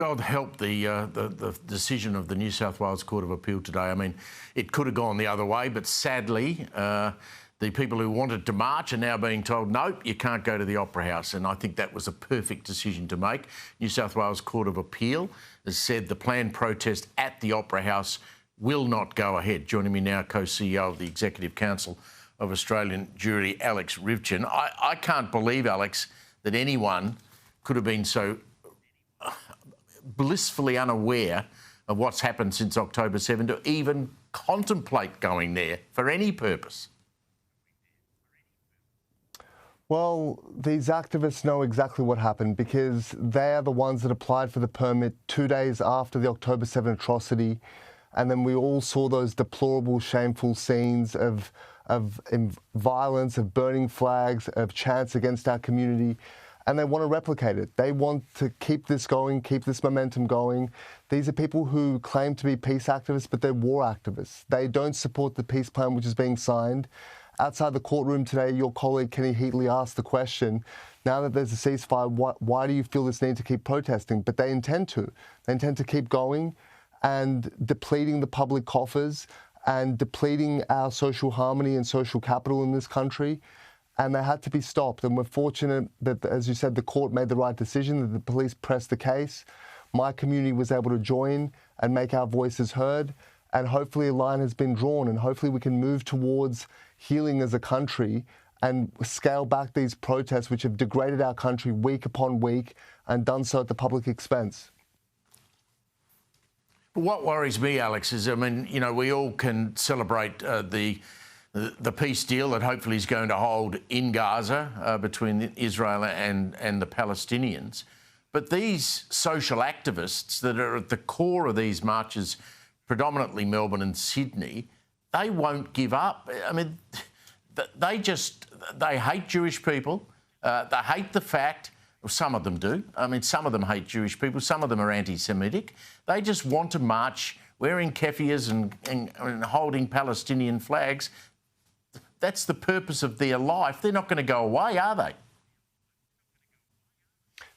God help the decision of the New South Wales Court of Appeal today. I mean, it could have gone the other way, but sadly, the people who wanted to march are now being told, nope, you can't go to the Opera House. And I think that was a perfect decision to make. New South Wales Court of Appeal has said the planned protest at the Opera House will not go ahead. Joining me now, co-CEO of the Executive Council of Australian Jewry, Alex Rivchin. I can't believe, Alex, that anyone could have been so blissfully unaware of what's happened since October 7 to even contemplate going there for any purpose. Well, these activists know exactly what happened because they are the ones that applied for the permit 2 days after the October 7 atrocity. And then we all saw those deplorable, shameful scenes of violence, of burning flags, of chants against our community. And they want to replicate it. They want to keep this going, keep this momentum going. These are people who claim to be peace activists, but they're war activists. They don't support the peace plan which is being signed. Outside the courtroom today, your colleague Kenny Heatley asked the question, now that there's a ceasefire, why do you feel this need to keep protesting? But they intend to. They intend to keep going and depleting the public coffers and depleting our social harmony and social capital in this country. And they had to be stopped. And we're fortunate that, as you said, the court made the right decision, that the police pressed the case. My community was able to join and make our voices heard. And hopefully a line has been drawn, and hopefully we can move towards healing as a country and scale back these protests which have degraded our country week upon week and done so at the public expense. What worries me, Alex, is, I mean, you know, we all can celebrate the peace deal that hopefully is going to hold in Gaza between Israel and the Palestinians. But these social activists that are at the core of these marches, predominantly Melbourne and Sydney, they won't give up. I mean, they hate Jewish people. They hate the fact, well, some of them do. I mean, some of them hate Jewish people. Some of them are anti-Semitic. They just want to march wearing keffiyehs and holding Palestinian flags. That's the purpose of their life. They're not going to go away, are they?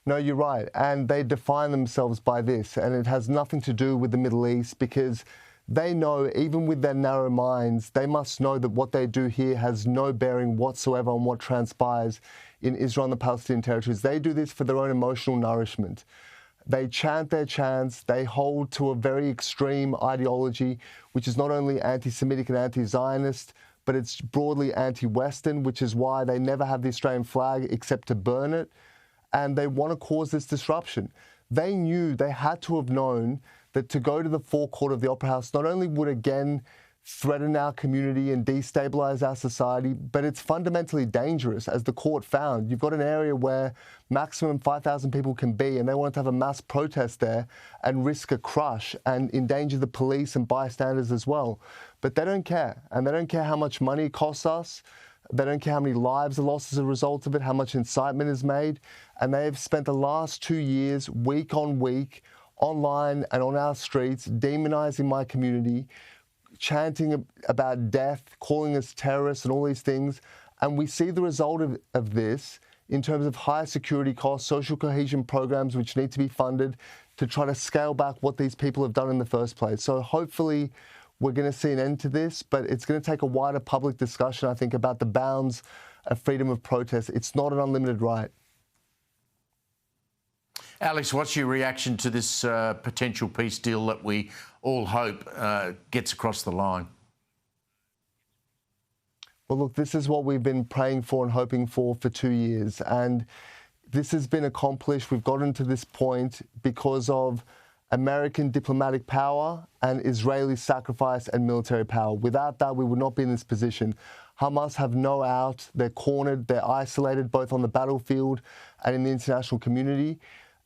No, you're right. And they define themselves by this. And it has nothing to do with the Middle East because they know, even with their narrow minds, they must know that what they do here has no bearing whatsoever on what transpires in Israel and the Palestinian territories. They do this for their own emotional nourishment. They chant their chants. They hold to a very extreme ideology, which is not only anti-Semitic and anti-Zionist, but it's broadly anti-Western, which is why they never have the Australian flag except to burn it. And they want to cause this disruption. They knew, they had to have known that to go to the forecourt of the Opera House not only would again threaten our community and destabilise our society, but it's fundamentally dangerous, as the court found. You've got an area where maximum 5,000 people can be, and they wanted to have a mass protest there and risk a crush and endanger the police and bystanders as well. But they don't care, and they don't care how much money it costs us. They don't care how many lives are lost as a result of it, how much incitement is made. And they have spent the last 2 years, week on week, online and on our streets, demonising my community, chanting about death, calling us terrorists and all these things. And we see the result of this in terms of higher security costs, social cohesion programs which need to be funded to try to scale back what these people have done in the first place. So hopefully we're going to see an end to this, but it's going to take a wider public discussion, I think, about the bounds of freedom of protest. It's not an unlimited right. Alex, what's your reaction to this potential peace deal that we all hope gets across the line? Well, look, this is what we've been praying for and hoping for 2 years. And this has been accomplished. We've gotten to this point because of American diplomatic power and Israeli sacrifice and military power. Without that, we would not be in this position. Hamas have no out. They're cornered. They're isolated both on the battlefield and in the international community.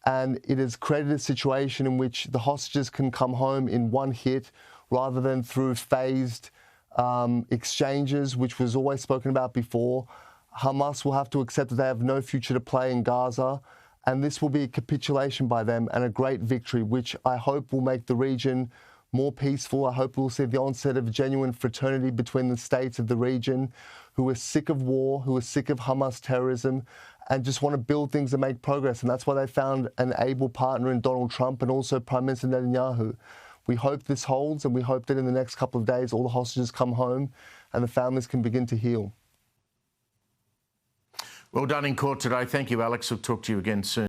And it has created a situation in which the hostages can come home in one hit rather than through phased exchanges, which was always spoken about before. Hamas will have to accept that they have no future to play in Gaza. And this will be a capitulation by them and a great victory, which I hope will make the region more peaceful. I hope we'll see the onset of genuine fraternity between the states of the region who are sick of war, who are sick of Hamas terrorism, and just want to build things and make progress. And that's why they found an able partner in Donald Trump and also Prime Minister Netanyahu. We hope this holds, and we hope that in the next couple of days all the hostages come home and the families can begin to heal. Well done in court today. Thank you, Alex. We'll talk to you again soon.